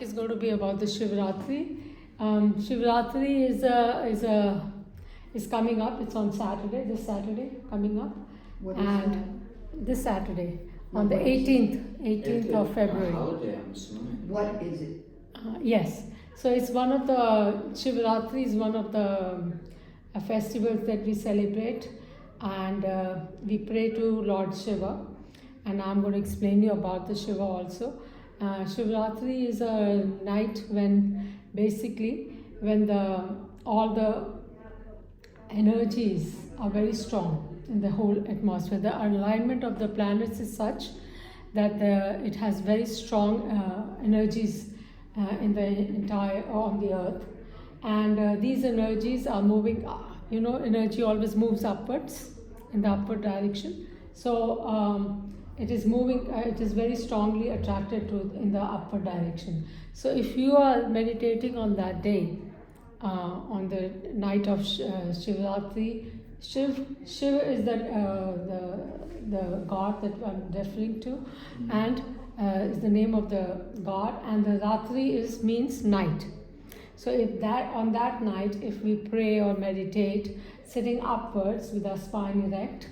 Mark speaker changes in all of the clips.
Speaker 1: is going to be about the Shivratri. Shivratri is coming up. It's on Saturday. This Saturday coming up.
Speaker 2: What is
Speaker 1: and
Speaker 2: that?
Speaker 1: This Saturday on the 18th of February.
Speaker 3: Holiday, I'm assuming.
Speaker 2: What is it?
Speaker 1: Yes. So it's one of the Shivratri is one of the festivals that we celebrate, and we pray to Lord Shiva. And I'm going to explain you about the Shiva also. Shivratri is a night when basically when all the energies are very strong in the whole atmosphere. The alignment of the planets is such that it has very strong energies in the entire on the earth, and these energies are moving. Energy always moves upwards in the upward direction. So it is moving. It is very strongly attracted to in the upward direction. So if you are meditating on that day, on the night of Shivratri, Shiv is the god that I'm referring to, and is the name of the god, and the Ratri means night. So on that night, if we pray or meditate, sitting upwards with our spine erect,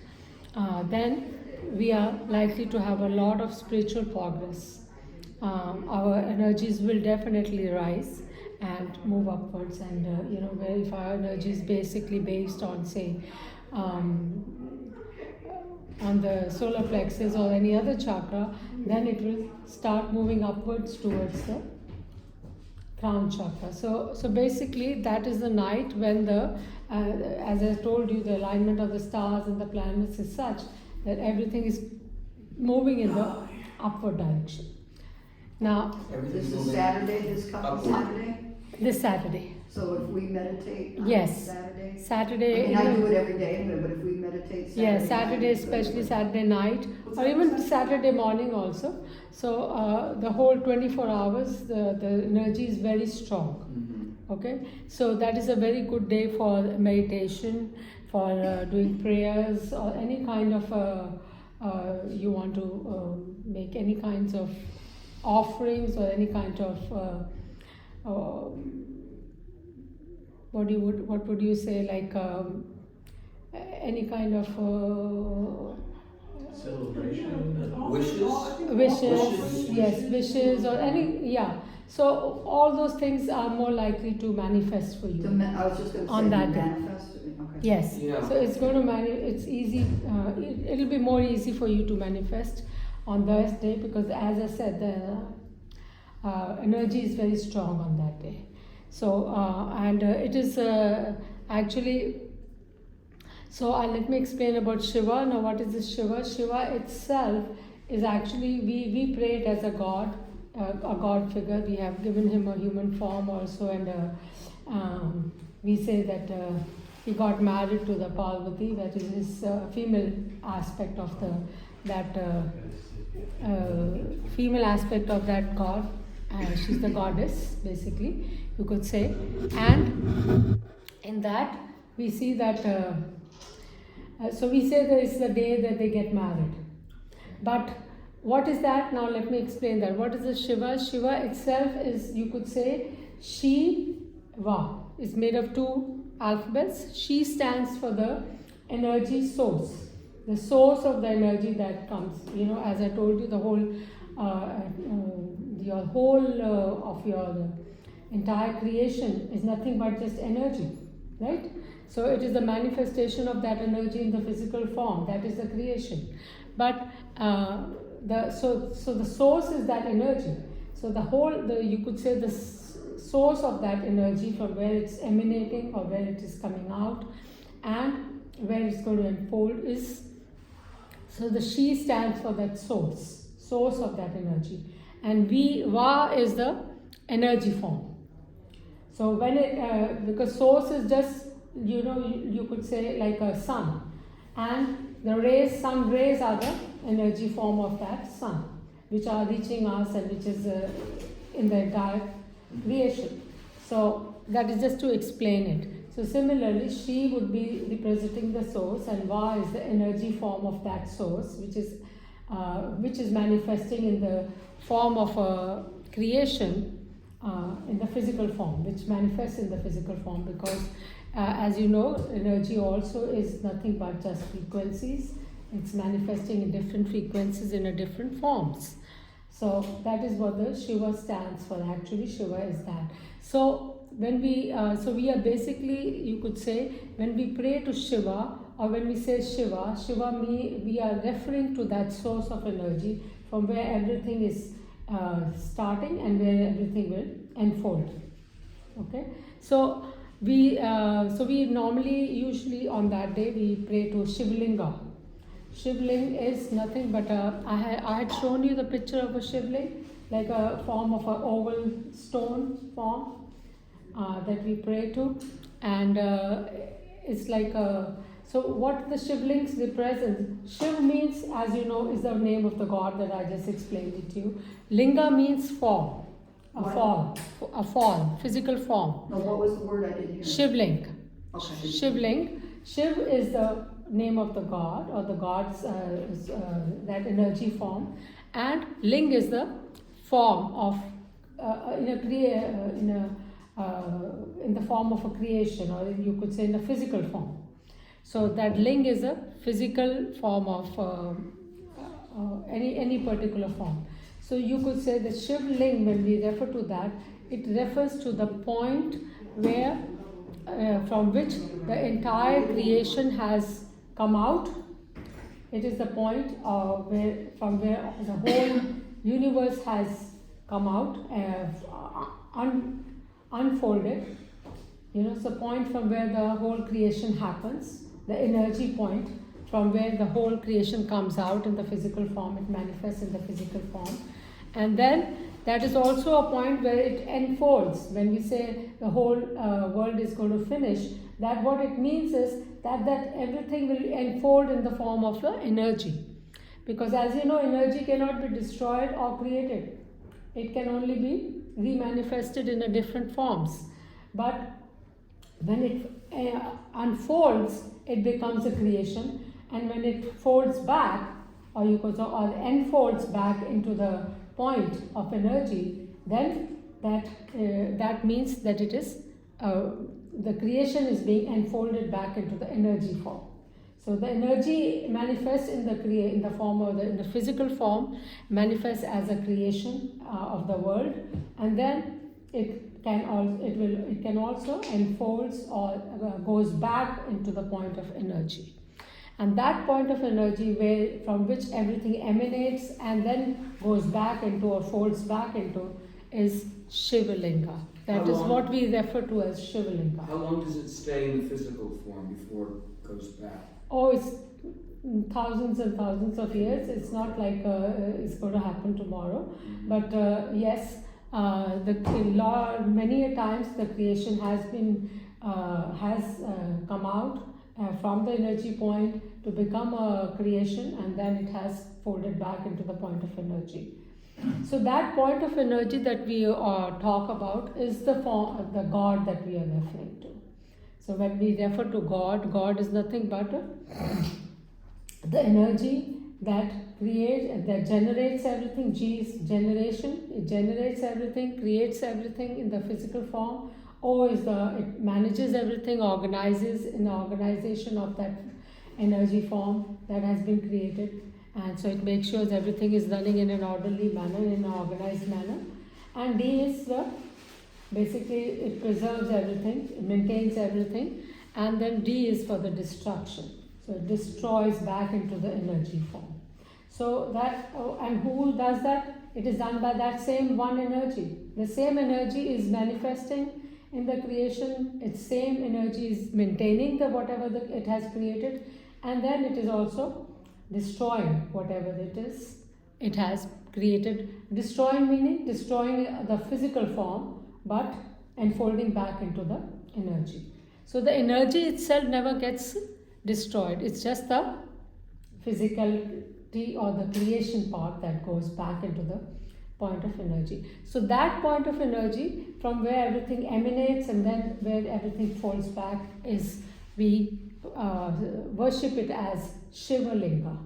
Speaker 1: then we are likely to have a lot of spiritual progress. Our energies will definitely rise and move upwards, and where if our energy is basically based on, say, on the solar plexus or any other chakra, then it will start moving upwards towards the crown chakra. So basically that is the night when as I told you, the alignment of the stars and the planets is such that everything is moving in the upward direction. Now,
Speaker 2: This is Saturday, this coming Saturday?
Speaker 1: this Saturday.
Speaker 2: So if we meditate on
Speaker 1: Yes.
Speaker 2: Saturday?
Speaker 1: Saturday.
Speaker 2: I do it every day anyway, but if we meditate Saturday
Speaker 1: Yeah,
Speaker 2: night,
Speaker 1: Saturday, especially Saturday night, or even Saturday morning also. So the whole 24 hours, the energy is very strong.
Speaker 3: Mm-hmm.
Speaker 1: Okay, so that is a very good day for meditation, for doing prayers, or any kind of you want to make any kinds of offerings or any kind of what would you say, like any kind of
Speaker 3: Celebration. Wishes.
Speaker 1: Wishes or any, yeah. So all those things are more likely to manifest for you.
Speaker 2: I was just going to say
Speaker 1: On that day.
Speaker 2: manifest. Okay.
Speaker 1: Yes.
Speaker 3: Yeah.
Speaker 1: So it's going to it's easy. It'll be more easy for you to manifest on that day, because, as I said, the energy is very strong on that day. So and it is actually. So let me explain about Shiva. Now, what is this Shiva? Shiva itself is actually, we pray it as a god figure. We have given him a human form also, and we say that he got married to the Parvati, that is his female aspect of female aspect of that god. She's the goddess, basically, you could say. And in that, we see that. So we say that it's the day that they get married. But what is that? Now let me explain that. What is the Shiva? Shiva itself is, you could say, Shiva. It's made of two alphabets. She stands for the energy source. The source of the energy that comes. As I told you, the whole, your whole of your entire creation is nothing but just energy, right? So it is the manifestation of that energy in the physical form. That is the creation. But so the source is that energy. So you could say the source of that energy, from where it's emanating or where it is coming out, and where it's going to unfold is. So the she stands for that source of that energy, and Va is the energy form. So when because source is just, you could say like a sun, and the sun rays are the energy form of that sun, which are reaching us and which is in the entire creation. So that is just to explain it. So similarly, she would be representing the source, and Va is the energy form of that source, which is manifesting in the form of a creation, in the physical form, which manifests in the physical form, because as you know, energy also is nothing but just frequencies. It's manifesting in different frequencies in a different forms. So that is what the Shiva stands for. Actually, Shiva is that. So when we we are basically, you could say, when we pray to Shiva, or when we say Shiva, we are referring to that source of energy from where everything is starting and where everything will unfold. Okay, so we normally, usually on that day, we pray to Shivlinga. Shivling is nothing but I had shown you the picture of a Shivling, like a form of an oval stone form that we pray to, and it's like a. So what the Shivlings represent, Shiv means, as you know, is the name of the god that I just explained it to you. Linga means form, a form, physical form.
Speaker 2: No, what was the word I didn't hear?
Speaker 1: Shivling.
Speaker 2: Okay.
Speaker 1: Shivling. Shiv is the name of the god, or the god's that energy form, and ling is the form of in the form of a creation, or you could say in a physical form. So that ling is a physical form of any particular form. So you could say that Shiv Ling, when we refer to that, it refers to the point where from which the entire creation has come out. It is the point from where the whole universe has come out, unfolded. It's the point from where the whole creation happens, the energy point from where the whole creation comes out in the physical form, it manifests in the physical form. And then that is also a point where it unfolds. When we say the whole world is going to finish, that what it means is that everything will unfold in the form of the energy. Because as you know, energy cannot be destroyed or created. It can only be remanifested in a different forms. But when it unfolds, it becomes a creation. And when it folds back, or you could say, or unfolds back into the point of energy, then that means that it is the creation is being unfolded back into the energy form. So the energy manifests in the form of in the physical form, manifests as a creation of the world, and then it can also unfolds or goes back into the point of energy. And that point of energy from which everything emanates and then goes back into or folds back into is Shivalinga. That is what we refer to as Shivalinga.
Speaker 3: How long does it stay in the physical form before it goes back?
Speaker 1: Oh, it's thousands and thousands of years. It's not like it's going to happen tomorrow. But yes, many a times the creation has come out from the energy point to become a creation, and then it has folded back into the point of energy. So that point of energy that we talk about is the God that we are referring to. So when we refer to God is nothing but the energy that generates everything. G is generation. It generates everything, creates everything in the physical form. O is it manages everything, organizes in the organization of that energy form that has been created. And so it makes sure that everything is running in an orderly manner, in an organized manner. And D is basically it preserves everything, it maintains everything. And then D is for the destruction. So it destroys back into the energy form. So and who does that? It is done by that same one energy. The same energy is manifesting in the creation. Its same energy is maintaining whatever it has created, and then it is also destroying whatever it has created. Destroying meaning destroying the physical form, but unfolding back into the energy. So the energy itself never gets destroyed. It's just the physicality or the creation part that goes back into the point of energy. So that point of energy from where everything emanates and then where everything falls back is we worship it as Shivalinga.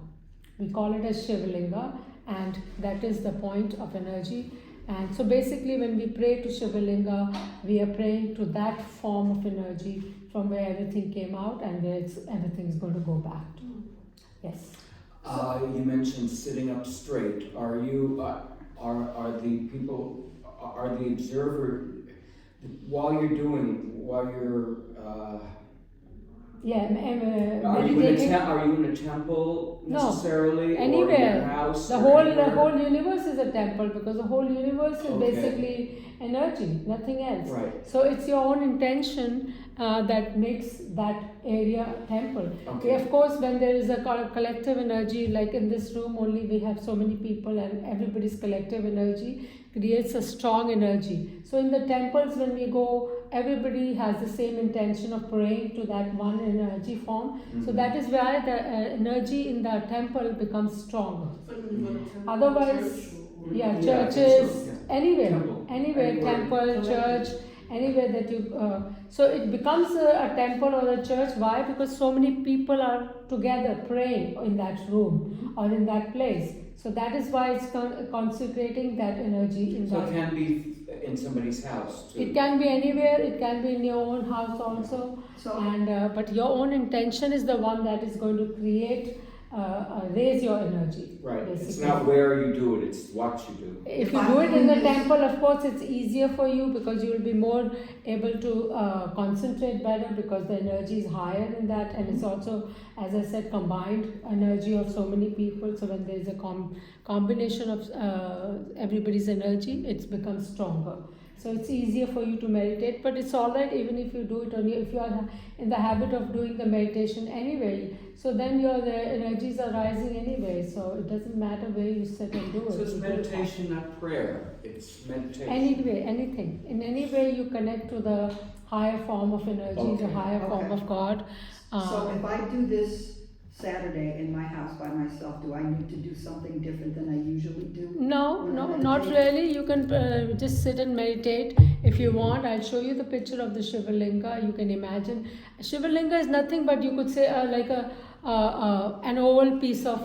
Speaker 1: We call it as Shivalinga, and that is the point of energy And so basically when we pray to Shivalinga, we are praying to that form of energy from where everything came out and where everything is going to go back to. Yes.
Speaker 3: You mentioned sitting up straight. Are you, are the people, are the observer, while you're, are you in a temple necessarily?
Speaker 1: No, anywhere.
Speaker 3: Or in your house?
Speaker 1: The whole universe is a temple because the whole universe is basically energy, nothing else.
Speaker 3: Right.
Speaker 1: So it's your own intention that makes that area temple.
Speaker 3: Okay.
Speaker 1: Of course, when there is a collective energy, like in this room only we have so many people and everybody's collective energy creates a strong energy. So in the temples when we go, everybody has the same intention of praying to that one energy form. So that is why the energy in the temple becomes stronger. Otherwise, churches, anywhere, temple, church, anywhere that you, so it becomes a temple or a church. Why? Because so many people are together praying in that room or in that place. So that is why it's consecrating that energy in that.
Speaker 3: So it can be in somebody's house too.
Speaker 1: It can be anywhere. It can be in your own house also. But your own intention is the one that is going to create, raise your energy.
Speaker 3: Right.
Speaker 1: Basically.
Speaker 3: It's not where you do it; it's what you do.
Speaker 1: If you do it in the temple, of course, it's easier for you because you will be more able to concentrate better because the energy is higher in that, and it's also, as I said, combined energy of so many people. So when there is a combination of everybody's energy, it becomes stronger. So it's easier for you to meditate, but it's all right even if you do it on if you are in the habit of doing the meditation anyway. So then the energies are rising anyway. So it doesn't matter where you sit and do it.
Speaker 3: So it's meditation, not prayer. It's meditation.
Speaker 1: Anyway, anything. In any way you connect to the higher form of energy, the higher form of God.
Speaker 2: So if I do this Saturday in my house by myself, do I need to do something different than I usually do?
Speaker 1: No, not really. You can just sit and meditate if you want. I'll show you the picture of the Shivalinga. You can imagine. Shivalinga is nothing but you could say like an oval piece of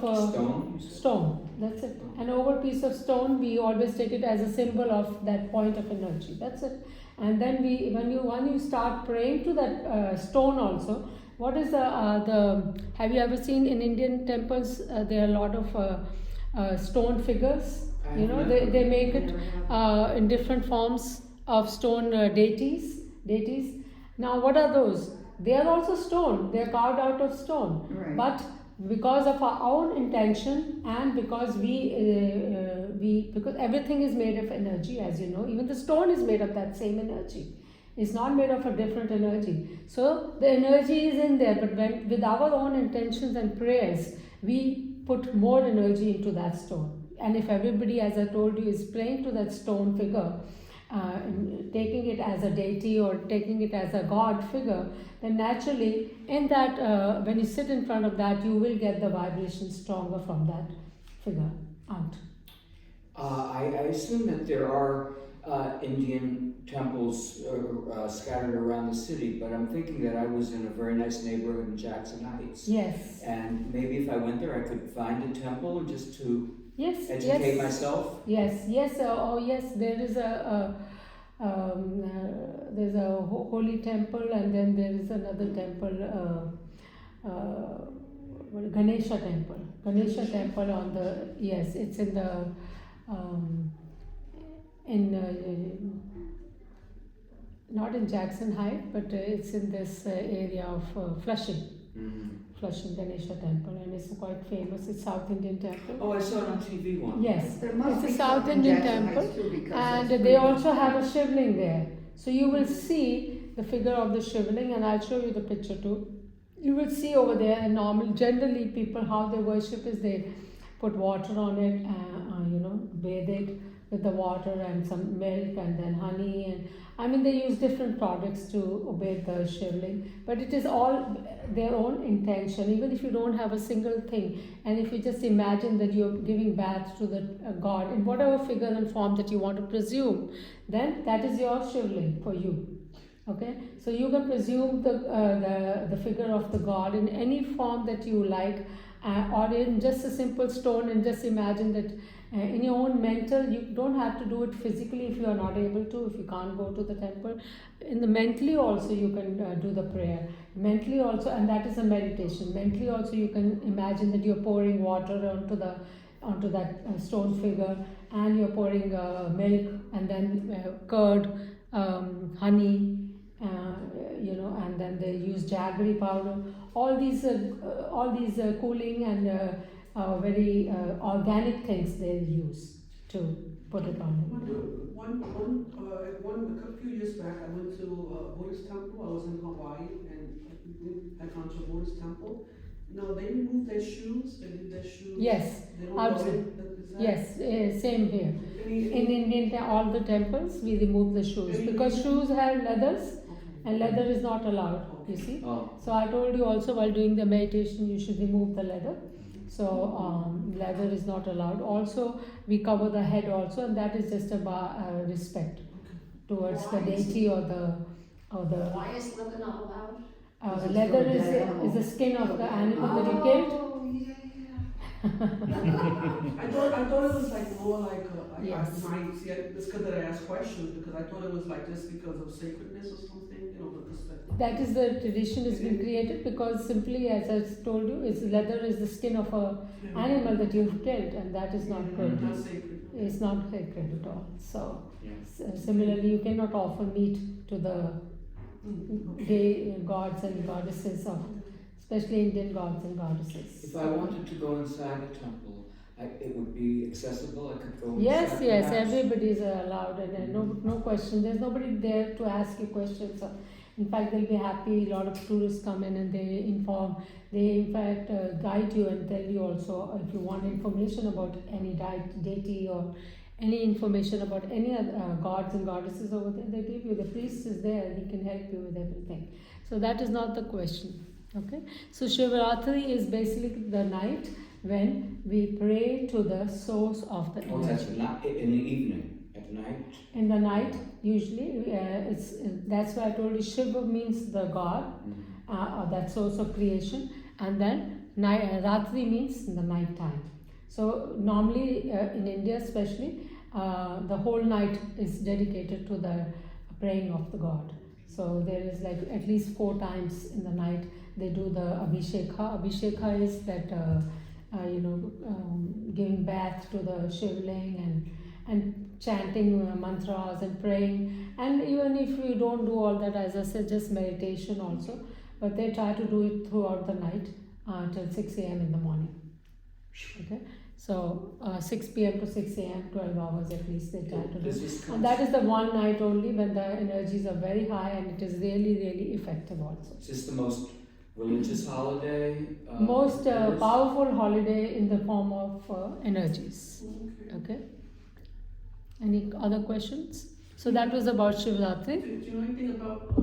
Speaker 1: stone. That's it. An oval piece of stone. We always take it as a symbol of that point of energy. That's it. And then when you start praying to that stone also. What is have you ever seen in Indian temples, there are a lot of stone figures, they make it in different forms of stone deities. Now what are those? They are also stone, they are carved out of stone.
Speaker 2: Right.
Speaker 1: But because of our own intention and because because everything is made of energy, as you know, even the stone is made of that same energy. It's not made of a different energy. So the energy is in there, but with our own intentions and prayers, we put more energy into that stone. And if everybody, as I told you, is praying to that stone figure, taking it as a deity or taking it as a god figure, then naturally, in that, when you sit in front of that, you will get the vibration stronger from that figure out.
Speaker 3: I assume that there are Indian temples scattered around the city, but I'm thinking that I was in a very nice neighborhood in Jackson Heights.
Speaker 1: Yes.
Speaker 3: And maybe if I went there, I could find a temple just to
Speaker 1: yes.
Speaker 3: educate myself.
Speaker 1: Yes. There is there's a holy temple, and then there is another temple, Ganesha temple. Ganesha temple on the it's in the not in Jackson Heights, but it's in this area of Flushing. Flushing Ganesha temple, and it's quite famous. It's South Indian temple.
Speaker 3: Oh, I saw it on TV once.
Speaker 1: Yes,
Speaker 2: It's
Speaker 1: a South Indian temple, and they also have a shivling there. So you will see the figure of the shivling, and I'll show you the picture too. You will see over there, and generally people, how they worship is they put water on it, bathe it with the water and some milk and then honey, and they use different products to bathe the shivling, but it is all their own intention. Even if you don't have a single thing, and if you just imagine that you're giving bath to the god in whatever figure and form that you want to presume, then that is your shivling for you. Okay, so you can presume the figure of the god in any form that you like, or in just a simple stone, and just imagine that In your own mental, you don't have to do it physically if you are not able to, if you can't go to the temple. In the mentally also you can do the prayer. Mentally also, and that is a meditation. Mentally also you can imagine that you're pouring water onto that stone figure, and you're pouring milk, and then curd, honey, and then they use jaggery powder. All these cooling and very organic things they use to put it on him.
Speaker 4: A few years back, I went to a Buddhist temple. I was in Hawaii, and I'd gone to a Buddhist temple. Now they remove their shoes. They leave their shoes.
Speaker 1: Yes,
Speaker 4: They don't
Speaker 1: absolutely.
Speaker 4: go in. Is that
Speaker 1: Yes, same here.
Speaker 4: any-
Speaker 1: In Indian, all the temples we remove the shoes because shoes have leathers,
Speaker 4: Okay.
Speaker 1: and leather is not allowed. You see.
Speaker 3: Oh,
Speaker 1: So I told you also while doing the meditation you should remove the leather. So leather is not allowed. Also we cover the head also, and that is just a respect towards the deity or the.
Speaker 5: Why is leather not allowed?
Speaker 1: Leather is the skin of the animal that you killed.
Speaker 5: Oh, yeah.
Speaker 4: I thought it was like more like
Speaker 1: Yes.
Speaker 4: it's good that I asked questions because I thought it was like just because of sacredness or something, because like.
Speaker 1: That is the tradition has been created because simply as I told you, leather is the skin of a animal that you've killed, and that is not good.
Speaker 4: Not sacred.
Speaker 1: It's not sacred at all. So
Speaker 3: yeah.
Speaker 1: similarly, you cannot offer meat to the gods and goddesses of, especially Indian gods and goddesses.
Speaker 3: If I wanted to go inside a temple, it would be accessible. I could go
Speaker 1: Yes,
Speaker 3: inside.
Speaker 1: yes,
Speaker 3: perhaps?
Speaker 1: everybody is allowed, and no question. There's nobody there to ask you questions. In fact, they'll be happy. A lot of tourists come in and they inform. They in fact guide you and tell you also if you want information about any deity or any information about any other gods and goddesses over there. They give you. The priest is there. He can help you with everything. So that is not the question. Okay. So Shivratri is basically the night when we pray to the source of the
Speaker 3: Oh, that's
Speaker 1: energy.
Speaker 3: not in the evening. At night.
Speaker 1: In the night, usually, that's why I told you Shiva means the God, or that source of creation, and then Ratri means in the night time. So normally in India especially, the whole night is dedicated to the praying of the God. So there is like at least 4 times in the night they do the Abhishekha. Abhishekha is that giving bath to the Shivling and chanting mantras and praying. And even if you don't do all that, as I said, just meditation also. But they try to do it throughout the night till 6 a.m. in the morning. Okay, so 6 p.m. to 6 a.m., 12 hours at least they try to do. And that is the one night only when the energies are very high, and it is really, really effective also.
Speaker 3: Is this the most religious holiday?
Speaker 1: Most
Speaker 3: there is?
Speaker 1: powerful holiday in the form of energies. Okay. Any other questions? So that was about Shivratri.
Speaker 4: Do you know anything about